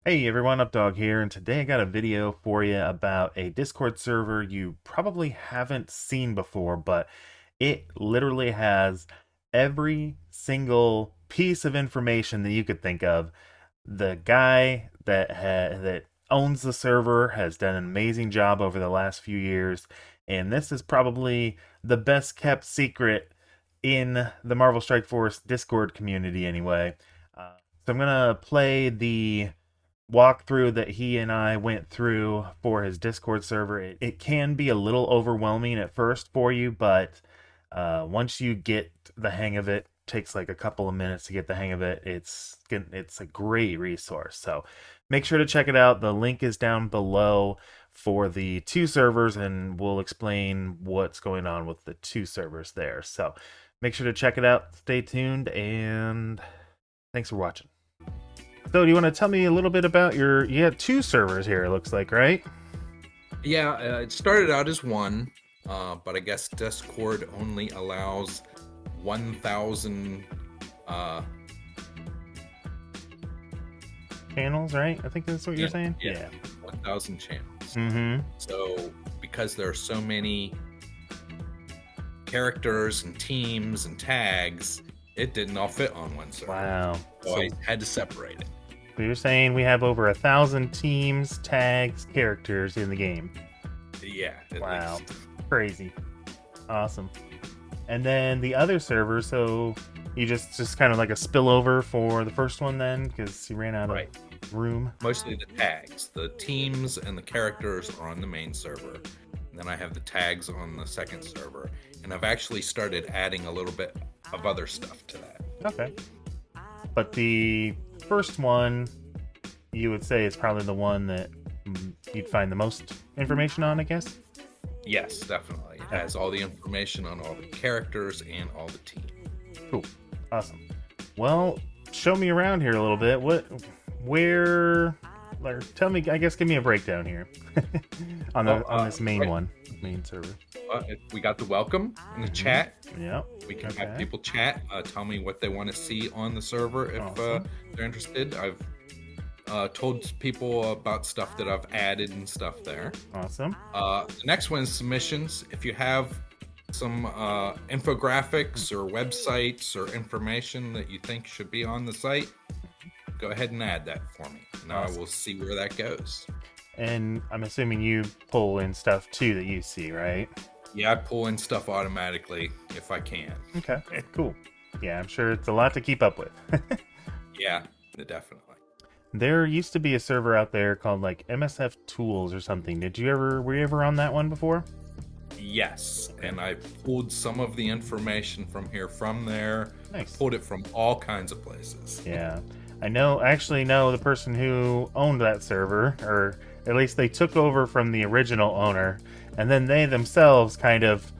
Hey everyone, Updog here, and today I got a video for you about a Discord server you probably haven't seen before, but it literally has every single piece of information that you could think of. The guy that owns the server has done an amazing job over the last few years, and this is probably the best kept secret in the Marvel Strike Force Discord community anyway. So I'm gonna play the walkthrough that he and I went through for his Discord server. It can be a little overwhelming at first for you, but once you get the hang of it, takes like a couple of minutes to get the hang of it. It's a great resource. So make sure to check it out. The link is down below for the two servers, and we'll explain what's going on with the two servers there. So make sure to check it out. Stay tuned, and thanks for watching. So, do you want to tell me a little bit about you have two servers here, it looks like, right? Yeah, it started out as one, but I guess Discord only allows 1,000. Channels, right? I think that's what you're saying? Yeah, 1,000 channels. Mm-hmm. So, because there are so many characters and teams and tags, it didn't all fit on one server. Wow. So I had to separate it. So you're saying we have over 1,000 teams, tags, characters in the game. Yeah. Wow. Crazy. Awesome. And then the other server, so you just kind of like a spillover for the first one then, because you ran out of room. Mostly the tags. The teams and the characters are on the main server. And then I have the tags on the second server. And I've actually started adding a little bit of other stuff to that. Okay. But the first one, you would say, is probably the one that you'd find the most information on, I guess? Yes, definitely. It has all the information on all the characters and all the teams. Cool. Awesome. Well, show me around here a little bit. Tell me, I guess give me a breakdown here on this main server. We got the welcome and the chat. Yeah. We can have people chat, tell me what they want to see on the server if they're interested. I've told people about stuff that I've added and stuff there. Awesome. The next one is submissions. If you have some infographics or websites or information that you think should be on the site, go ahead and add that for me. Now I will see where that goes. And I'm assuming you pull in stuff too that you see, right? Yeah, I pull in stuff automatically if I can. Okay, cool. Yeah, I'm sure it's a lot to keep up with. Yeah, definitely. There used to be a server out there called like MSF Tools or something. Were you ever on that one before? Yes, and I pulled some of the information from there. Nice. Pulled it from all kinds of places. Yeah. I actually know the person who owned that server, or at least they took over from the original owner, and then they themselves kind of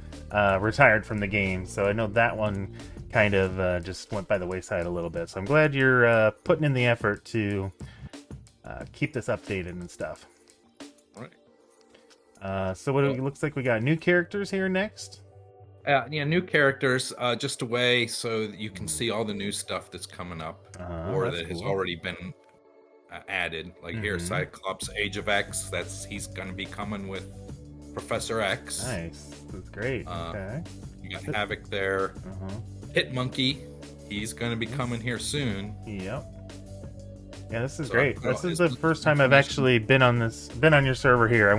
retired from the game. So I know that one kind of just went by the wayside a little bit. So I'm glad you're putting in the effort to keep this updated and stuff. Right. So it looks like we got new characters here next. New characters, just a way so that you can see all the new stuff that's coming up or that has already been added. Like here, Cyclops Age of X, he's going to be coming with Professor X. Nice. That's great. Okay. You got Havoc there. Hit Monkey, he's going to be coming here soon. Yep. Yeah, this is great. This is the first time I've actually been on your server here.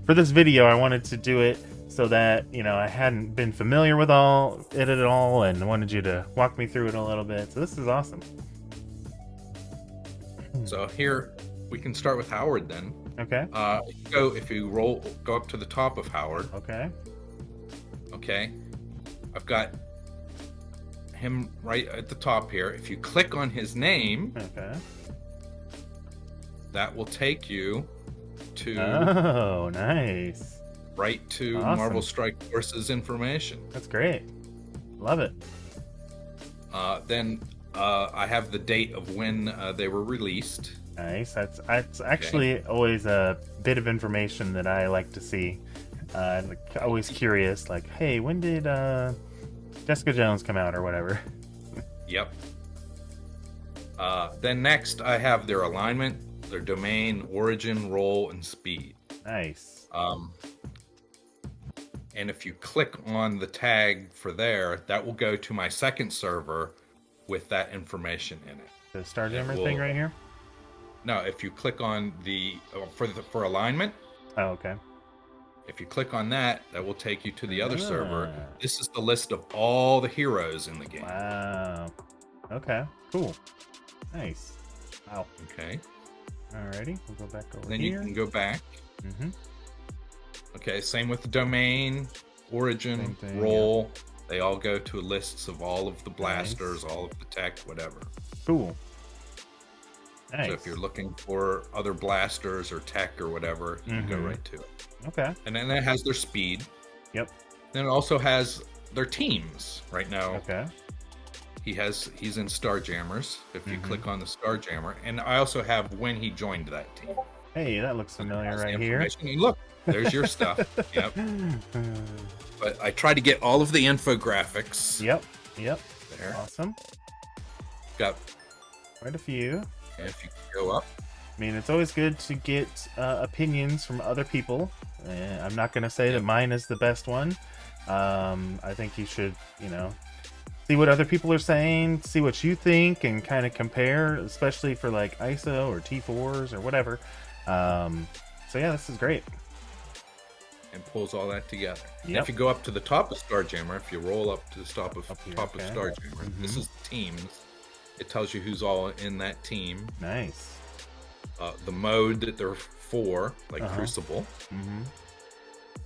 For this video, I wanted to do it so that, I hadn't been familiar with it at all, and I wanted you to walk me through it a little bit. So this is awesome. So here, we can start with Howard then. Okay. If you go up to the top of Howard. Okay. Okay. I've got him right at the top here. If you click on his name, that will take you to nice. Right to Marvel Strike Force's information. That's great. Love it. Then I have the date of when they were released. Nice. That's actually always a bit of information that I like to see. Always curious, like, hey, when did Jessica Jones come out or whatever? Yep. Then next I have their alignment. their domain, origin, role, and speed. Nice. And if you click on the tag for there, that will go to my second server with that information in it. The Starjammer thing right here? No, if you click on for alignment. Oh, okay. If you click on that, that will take you to the other server. This is the list of all the heroes in the game. Wow. Okay, cool. Nice. Wow. Okay. Alrighty, we'll go back over then here. You can go back. Mm-hmm. Okay, same with the domain, origin, role. Yeah. They all go to lists of all of the blasters, all of the tech, whatever. Cool. Nice. So if you're looking for other blasters or tech or whatever, you can go right to it. Okay. And then it has their speed. Yep. Then it also has their teams right now. Okay. He's in Starjammers. If you click on the Starjammer, and I also have when he joined that team. Hey, that looks familiar right here. And look, there's your stuff. Yep. But I try to get all of the infographics. Yep. There. Awesome. Got quite a few. And if you go up. I mean, it's always good to get opinions from other people. I'm not going to say that mine is the best one. I think you should, see what other people are saying, see what you think, and kind of compare, especially for like ISO or T4s or whatever. So yeah, this is great. And pulls all that together. Yep. If you go up to the top of Starjammer, if you roll up to the top of Starjammer, this is the teams. It tells you who's all in that team. Nice. The mode that they're for, like Crucible. And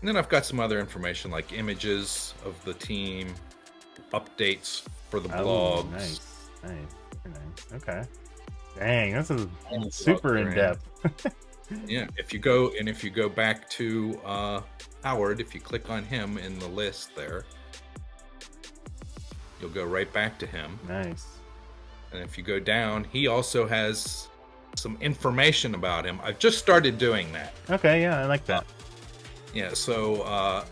then I've got some other information like images of the team, updates for the blogs. Nice. Very nice. Okay. Dang, this is super in depth. Yeah, if you go back to Howard, if you click on him in the list there, you'll go right back to him. Nice. And if you go down, he also has some information about him. I've just started doing that. Okay, yeah, I like that. Yeah, so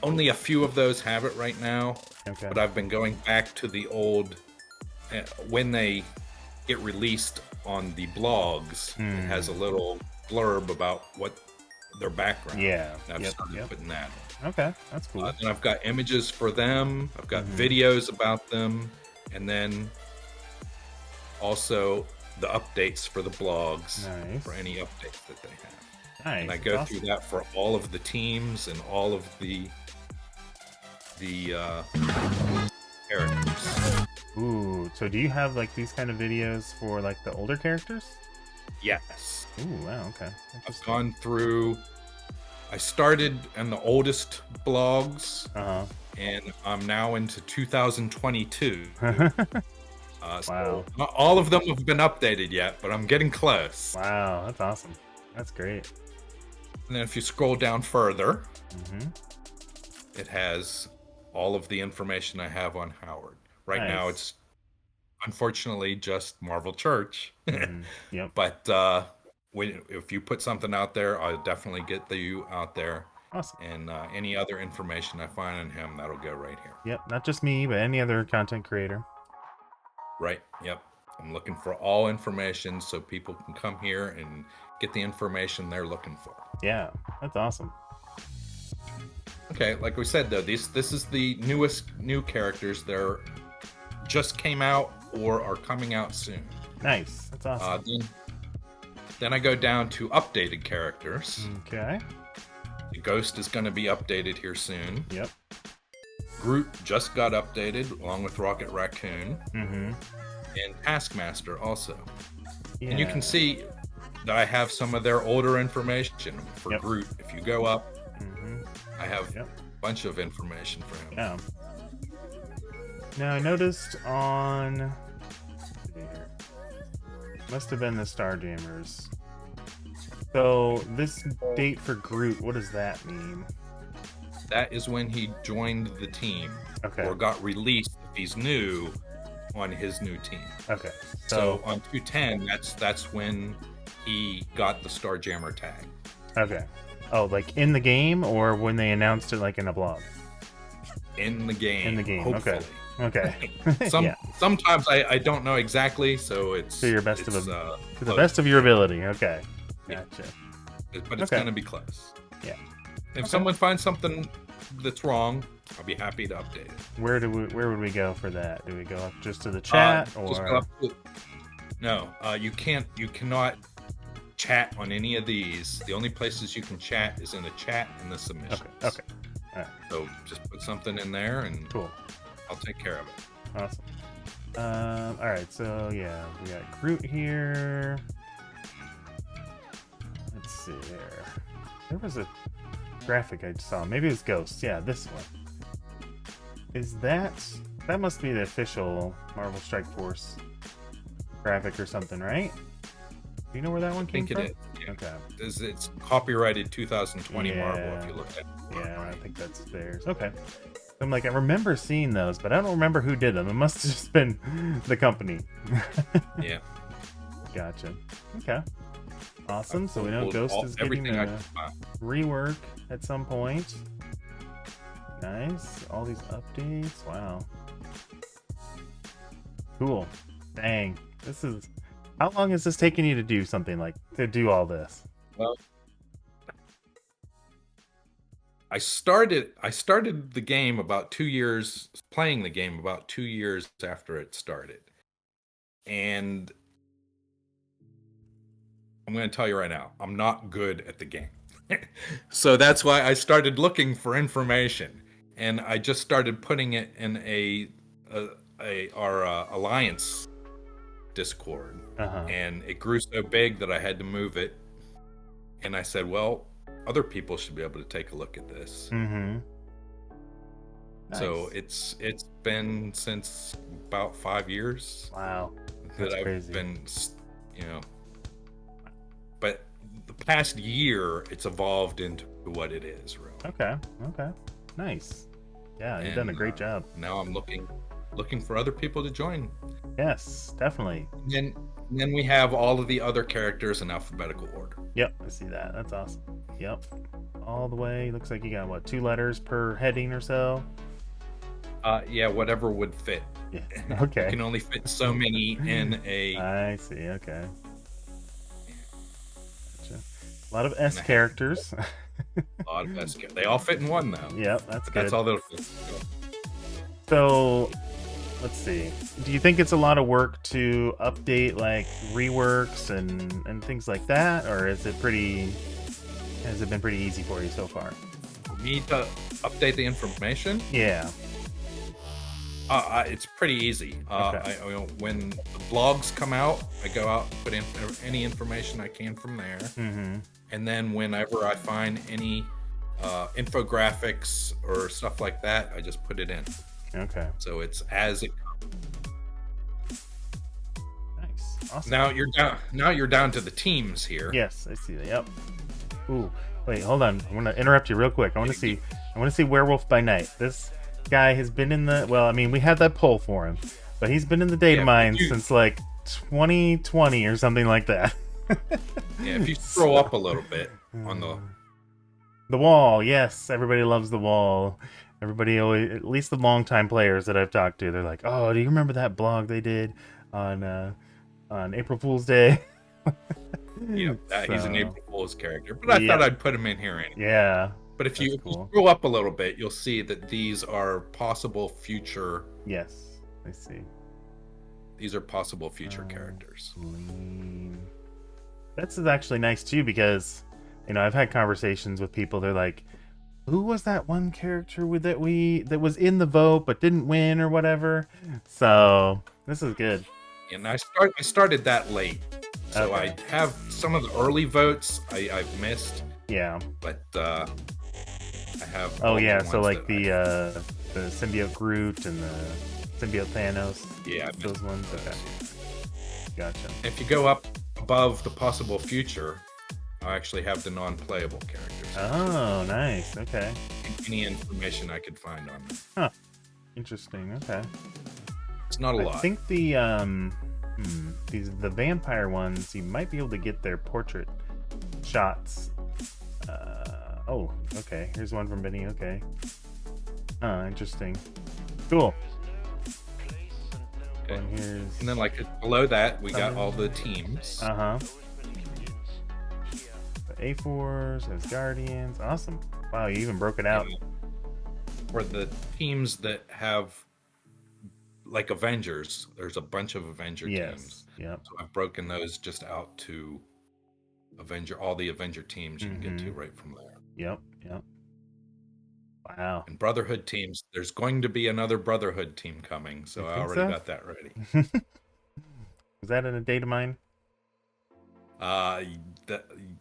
only a few of those have it right now. Okay. But I've been going back to the old, when they get released on the blogs, it has a little blurb about what their background. Yeah. And I've started putting that in. Okay, that's cool. And I've got images for them. I've got videos about them. And then also the updates for the blogs for any updates that they have. Nice. And I go through that for all of the teams and all of the characters. Ooh, so do you have like these kind of videos for like the older characters? Yes. Ooh, wow, okay. I've gone through. I started in the oldest blogs, and I'm now into 2022. Wow. So not all of them have been updated yet, but I'm getting close. Wow, that's awesome. That's great. And then if you scroll down further, it has all of the information I have on Howard. Right now, it's unfortunately just Marvel Church. Yep. But if you put something out there, I'll definitely get you out there. Awesome. And any other information I find on him, that'll go right here. Yep, not just me, but any other content creator. Right, yep. I'm looking for all information so people can come here and get the information they're looking for. Yeah, that's awesome. Okay, like we said though, this is the new characters. They're just came out or are coming out soon. Nice, that's awesome. Then I go down to updated characters. Okay. The Ghost is going to be updated here soon. Yep. Groot just got updated along with Rocket Raccoon. And Taskmaster also. Yeah. And you can see that I have some of their older information for Groot. If you go up, I have a bunch of information for him. Yeah. Now I noticed on, must have been the Starjammers. So this date for Groot, what does that mean? That is when he joined the team. Okay. Or got released if he's new on his new team. Okay. So on 210, that's when he got the Starjammer tag. Okay. Oh, like in the game or when they announced it like in a blog? In the game. In the game, hopefully. okay. Okay. Yeah. Sometimes I don't know exactly, so it's To your best to the best of your ability. Okay. Yeah. Gotcha. But it's gonna be close. Yeah. If someone finds something that's wrong, I'll be happy to update it. Where would we go for that? Do we go up just to the chat Just or go up to, no? You cannot chat on any of these. The only places you can chat is in the chat and the submissions. Okay. All right. So just put something in there and Cool. I'll take care of it. Awesome. All right. So yeah, we got Groot here. Let's see there. There was a graphic I saw. Maybe it was Ghosts. Yeah, this one. Is that must be the official Marvel Strike Force graphic or something, right? Do you know where that one came from? I think it is. Yeah. Okay. It's copyrighted 2020 Marvel if you look at it. Yeah, I think that's theirs. Okay. I'm like, I remember seeing those, but I don't remember who did them. It must have just been the company. Yeah. Gotcha. Okay. Awesome. So we know Ghost is getting a rework at some point. Nice. All these updates. Wow. Cool. Dang. This is... How long is this taking you to do something to do all this? Well, I started the game about 2 years, playing the game about 2 years after it started. And I'm going to tell you right now, I'm not good at the game. So that's why I started looking for information. And I just started putting it in our Alliance Discord. And it grew so big that I had to move it. And I said, well, other people should be able to take a look at this. Mm-hmm. Nice. So it's been since about 5 years. Wow. That I've crazy. Been, but the past year it's evolved into what it is, really. Okay. Nice. Yeah, you've done a great job. Now I'm looking for other people to join. Yes, definitely. And then we have all of the other characters in alphabetical order. Yep, I see that. That's awesome. Yep. All the way. Looks like you got, what, 2 letters per heading or so? Yeah, whatever would fit. Yeah. Okay. You can only fit so many in a... I see, okay. Gotcha. A lot of S characters. A lot of S characters. They all fit in one, though. Yep, that's good. That's all they'll fit. So... Let's see. Do you think it's a lot of work to update reworks and things like that, or has it been pretty easy for you so far? For me to update the information? Yeah. It's pretty easy. Okay. When the blogs come out, I go out and put in any information I can from there. Mm-hmm. And then whenever I find any infographics or stuff like that, I just put it in. Okay. So it's as it comes. Nice. Awesome. Now you're down to the teams here. Yes, I see that. Yep. Ooh, wait, hold on. I'm gonna interrupt you real quick. I want to see Werewolf by Night. This guy has been in the... Well, I mean, we had that poll for him, but he's been in the data mine since 2020 or something like that. Yeah, if you scroll up a little bit on the wall. Yes, everybody loves the wall. Everybody always, at least the longtime players that I've talked to, they're like, "Oh, do you remember that blog they did on April Fool's Day?" Yeah, he's an April Fool's character, but I thought I'd put him in here anyway. Yeah. But if you scroll up a little bit, you'll see that these are possible future. Yes, I see. These are possible future characters. That's actually nice too, because I've had conversations with people. They're like, who was that one character that was in the vote but didn't win or whatever? So this is good. And I started that late, so I have some of the early votes I've missed. Yeah. But I have. Oh yeah, so the symbiote Groot and the symbiote Thanos. Yeah, those ones. Okay. Gotcha. If you go up above the possible future, I actually have the non-playable characters. Oh, nice. Okay. Any information I could find on them. Huh. Interesting. Okay. It's not a lot. I think the vampire ones, you might be able to get their portrait shots. Oh, okay. Here's one from Benny. Okay. Interesting. Cool. Okay. And here's... And then like below that, we got all the teams. Uh-huh. The A4s, there's Guardians. Awesome. Wow, you even broke it out. For the teams that have like Avengers, there's a bunch of Avenger teams. Yep. So I've broken those just out to all the Avenger teams you can get to right from there. Yep. Wow. And Brotherhood teams, there's going to be another Brotherhood team coming, so I already got that ready. Is that in a data mine?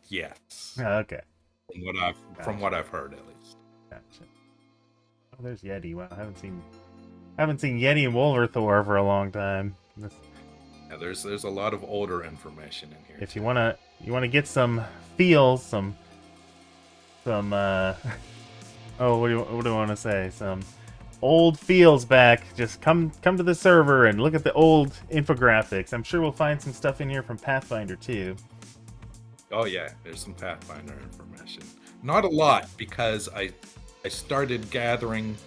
Yes. Oh, okay. From what I've heard, at least. Gotcha. Oh, there's Yeti. Wow, I haven't seen Yeti and Wolverthor for a long time. Yeah, there's a lot of older information in here. If you wanna get some feels, some oh, what do I want to say? Some old feels back. Just come to the server and look at the old infographics. I'm sure we'll find some stuff in here from Pathfinder too. Oh yeah, there's some Pathfinder information. Not a lot, because I started gathering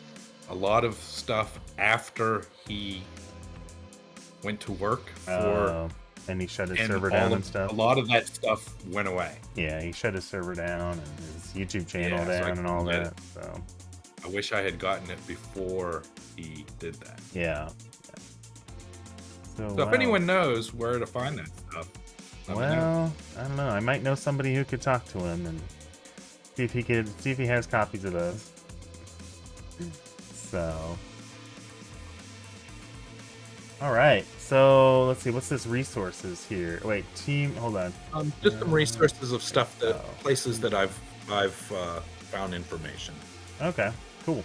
a lot of stuff after he went to work for... and he shut his server down and stuff. A lot of that stuff went away. Yeah, he shut his server down and his YouTube channel down and all that. So I wish I had gotten it before he did that. Yeah. So if anyone knows where to find that stuff, well, I don't know. I might know somebody who could talk to him and see if he has copies of those. So, all right. So let's see. What's this resources here? Wait, team. Hold on. Just some resources of stuff places that I've found information. Okay. Cool.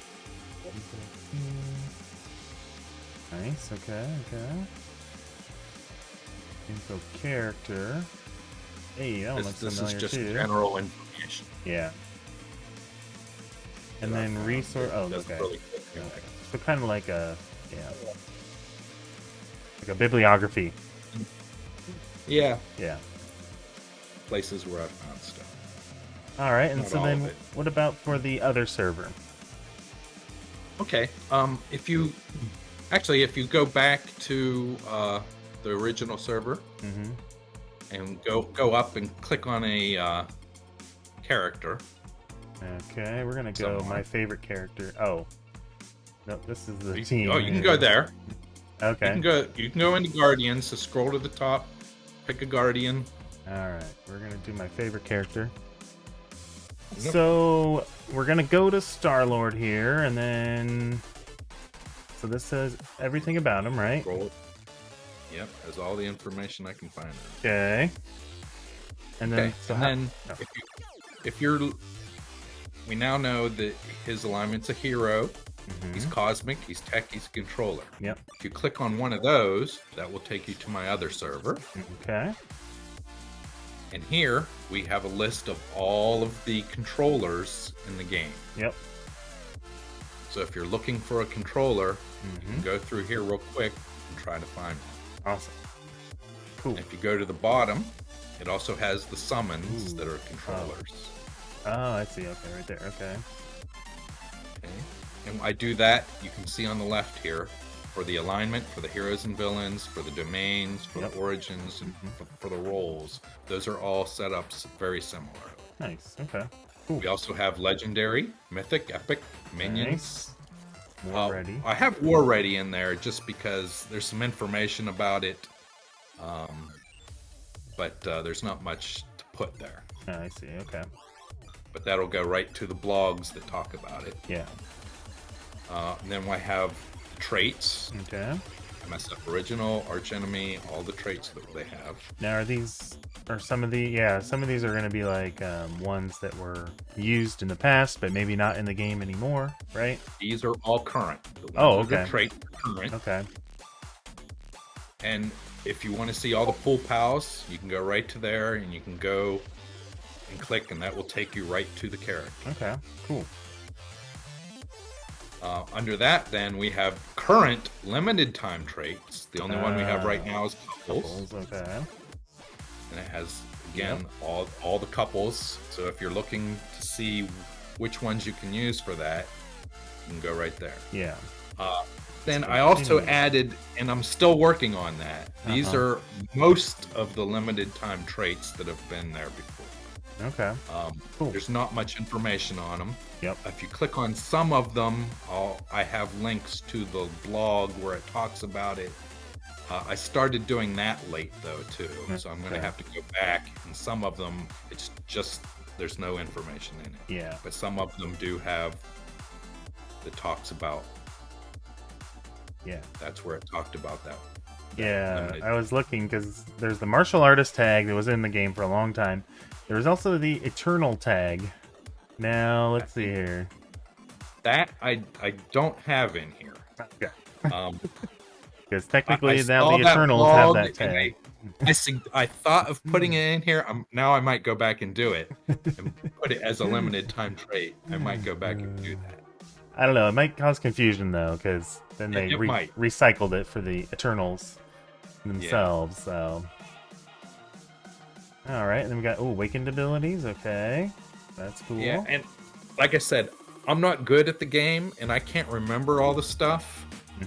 Nice. Okay. Info character. Hey, that one looks familiar too. This is just general information. Yeah. And then resource. Oh, okay. Really So kind of like a bibliography. Yeah. Yeah. Places where I found stuff. All right, and so then what about for the other server? Okay. If you go back to the original server and go up and click on a character. Okay, we're gonna go my favorite character. Oh, no, this is the team. Oh, you can go there. Okay. You can go into Guardians. So scroll to the top, pick a Guardian. All right, we're gonna do my favorite character. Yep. So we're gonna go to Star-Lord here, and then this says everything about him, right? Scroll. Yep, has all the information I can find. Okay. And then, we now know that his alignment's a hero. He's cosmic, he's tech, he's a controller. Yep. If you click on one of those, that will take you to my other server. Okay. And here we have a list of all of the controllers in the game. Yep. So if you're looking for a controller, you can go through here real quick and try to find one. Awesome. Cool. And if you go to the bottom, it also has the summons that are controllers. Oh, I see. Okay, right there. Okay. And I do that, you can see on the left here, for the alignment, for the heroes and villains, for the domains, for the origins, and for the roles. Those are all setups very similar. Nice. Okay. Cool. We also have legendary, mythic, epic, minions. Nice. War ready. I have war ready in there just because there's some information about it, but there's not much to put there. Oh, I see. Okay. But that'll go right to the blogs that talk about it. Yeah. And then I have traits. Okay. MSF original, arch enemy, all the traits that they have. Now, some of these are going to be like ones that were used in the past, but maybe not in the game anymore, right? These are all current. Okay. The traits are current. Okay. And if you want to see all the pool pals, you can go right to there, and you can go and click, and that will take you right to the character. Okay. Cool. Under that, then, we have current limited time traits. The only one we have right now is couples. Okay. And it has, again, all the couples. So if you're looking to see which ones you can use for that, you can go right there. Yeah. Then I also added, and I'm still working on that. These are most of the limited time traits that have been there before. Okay. Cool. There's not much information on them. Yep. If you click on some of them, I have links to the blog where it talks about it. I started doing that late though too, so I'm going to have to go back. And some of them, it's just there's no information in it. Yeah. But some of them do have that talks about. Yeah. That's where it talked about that. Yeah, I was looking because there's the martial artist tag that was in the game for a long time. There was also the eternal tag. Now let's see here. That I don't have in here. Okay. Because technically now the Eternals have that tag. I thought of putting it in here. Now I might go back and do it and put it as a limited time trait. I might go back and do that. I don't know. It might cause confusion though, because then they recycled it for the Eternals themselves. Yeah. So, all right. And then we got awakened abilities. Okay, that's cool. Yeah, and like I said, I'm not good at the game, and I can't remember all the stuff.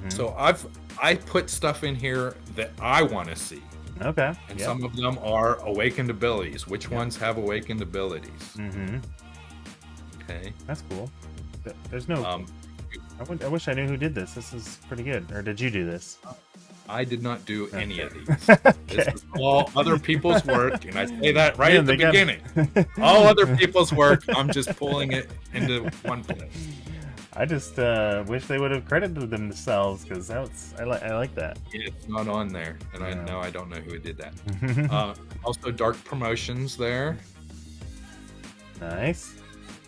So I put stuff in here that I want to see. Okay. And some of them are awakened abilities. Which ones have awakened abilities? Okay. That's cool. There's no... I wish I knew who did this. This is pretty good. Or did you do this? I did not do any of these. This is all other people's work, and I say that right at the beginning. All other people's work. I'm just pulling it into one place. I just wish they would have credited themselves, because I like that. Yeah, it's not on there, and I don't know who did that. Also, dark promotions there. Nice.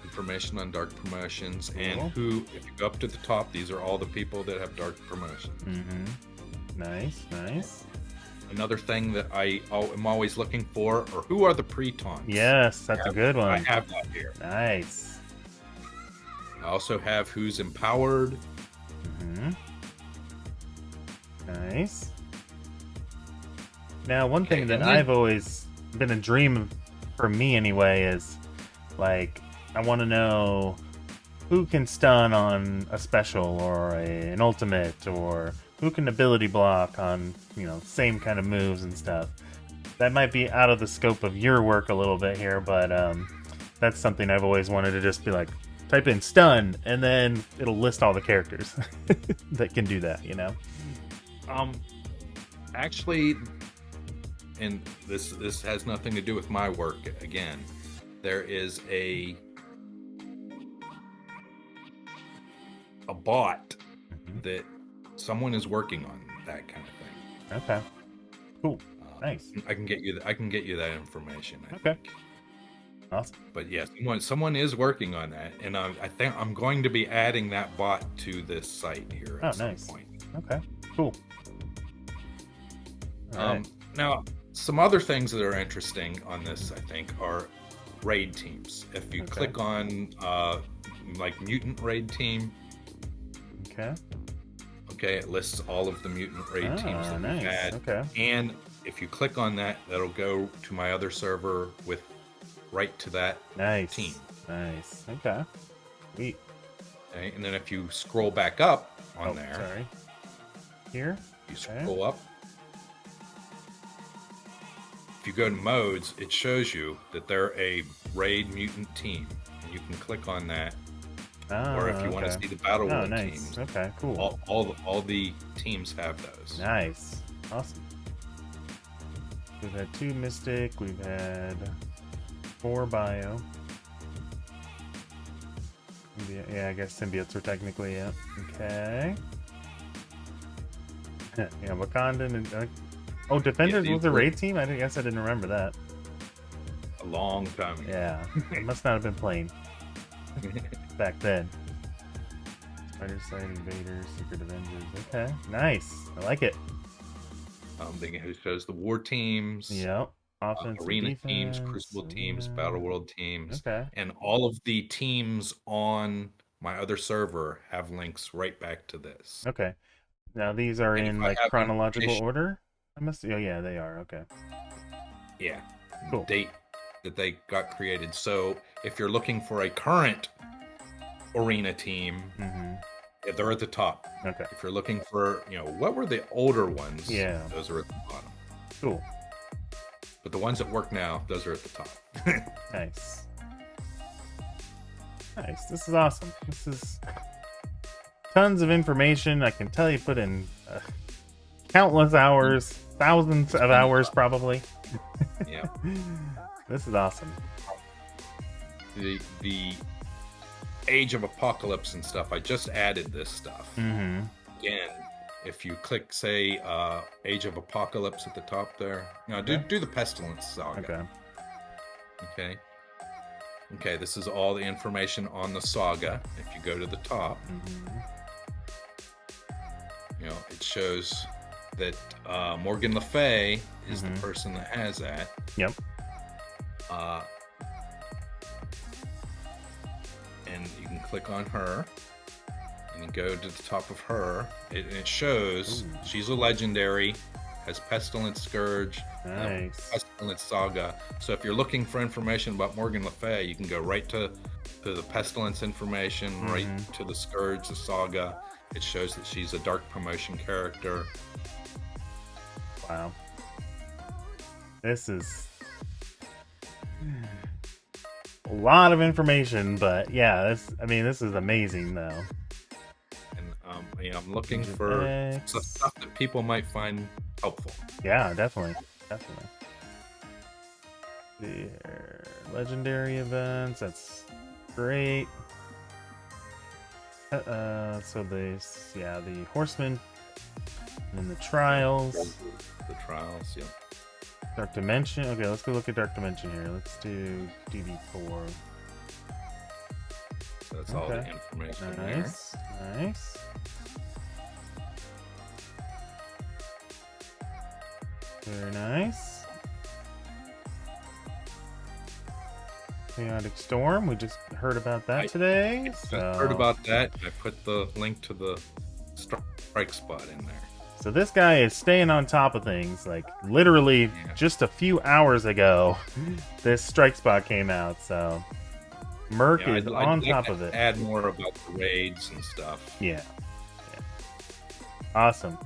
Information on dark promotions, and who, if you go up to the top, these are all the people that have dark promotions. Nice. Another thing that I am always looking for are who are the pre-taunts. Yes, that's a good one. I have that here. Nice. I also have who's empowered. Nice. Now, one thing that I've always been a dream for me anyway is, like, I want to know who can stun on a special or an ultimate, or who can ability block on, same kind of moves and stuff. That might be out of the scope of your work a little bit here, but that's something I've always wanted to just be like, type in stun, and then it'll list all the characters that can do that, Actually, and this has nothing to do with my work again, there is a bot that someone is working on, that kind of thing. Okay. Cool. Nice. I can get you that information. I think. Awesome. But yes, someone is working on that, and I think I'm going to be adding that bot to this site here at some point. Okay. Cool. Now, some other things that are interesting on this, I think, are raid teams. If you click on like mutant raid team, okay, it lists all of the mutant raid teams that we've had. And if you click on that, that'll go to my other server with right to that team. Nice. Okay. Sweet. Okay, and then if you scroll back up on there, sorry. Here. You scroll up. If you go to modes, it shows you that they're a raid mutant team, and you can click on that. Or if you want to see the battle world teams. Okay, cool. All the teams have those. Nice. Awesome. We've had 2 Mystic, we've had 4 Bio. Yeah, I guess symbiotes are technically, Okay. Yeah, Wakandan and... Defenders was a raid team? I guess I didn't remember that. A long time ago. Yeah, it must not have been playing back then. Spider Side Invaders, Secret Avengers. Okay, nice. I like it. It shows the war teams. Yep. Arena teams, Crucible teams, Battle World teams. Okay. And all of the teams on my other server have links right back to this. Okay. Now these are in like chronological order? yeah, they are. Okay. Yeah. Cool. Date that they got created. So if you're looking for a current arena team, If they're at the top. Okay. If you're looking for, what were the older ones? Yeah. Those are at the bottom. Cool. But the ones that work now, those are at the top. Nice. Nice. This is awesome. This is tons of information. I can tell you put in countless hours, thousands of hours probably. Yeah. This is awesome. The Age of Apocalypse and stuff, I just added this stuff. Mm-hmm. Again, if you click, say, Age of Apocalypse at the top there, do the Pestilence Saga. Okay. Okay, this is all the information on the saga. If you go to the top, it shows that Morgan Le Fay is the person that has that. Yep. And you can click on her and go to the top of her. It shows she's a legendary, has Pestilence Scourge, nice. Pestilence Saga. So if you're looking for information about Morgan Le Fay, you can go right to the Pestilence information, right to the Scourge, the Saga. It shows that she's a Dark Promotion character. Wow. This is a lot of information, but yeah, this is amazing though. And I'm looking for stuff that people might find helpful. Yeah, definitely. The legendary events, that's great. So the Horsemen and then the Trials. The Trials, yeah. Dark Dimension. Okay, let's go look at Dark Dimension here. Let's do DB4. So that's all the information nice. Nice. Very nice. Chaotic Storm. We just heard about that today. I heard about that. I put the link to the strike spot in there. So this guy is staying on top of things. Like literally just a few hours ago, this strike spot came out. So Merc is on top of it. Add more about the raids and stuff. Yeah. Awesome.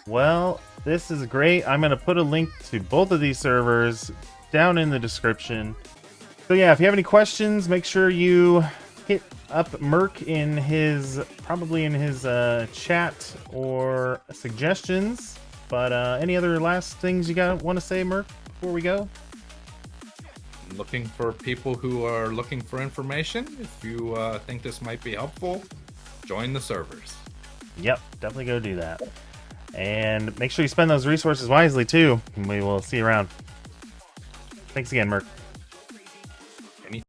Well, this is great. I'm going to put a link to both of these servers down in the description. So yeah, if you have any questions, make sure you hit up Merc in his chat or suggestions. But any other last things you want to say, Merc, before we go? Looking for people who are looking for information. If you think this might be helpful, join the servers. Yep, definitely go do that. And make sure you spend those resources wisely too. And we will see you around. Thanks again, Merc.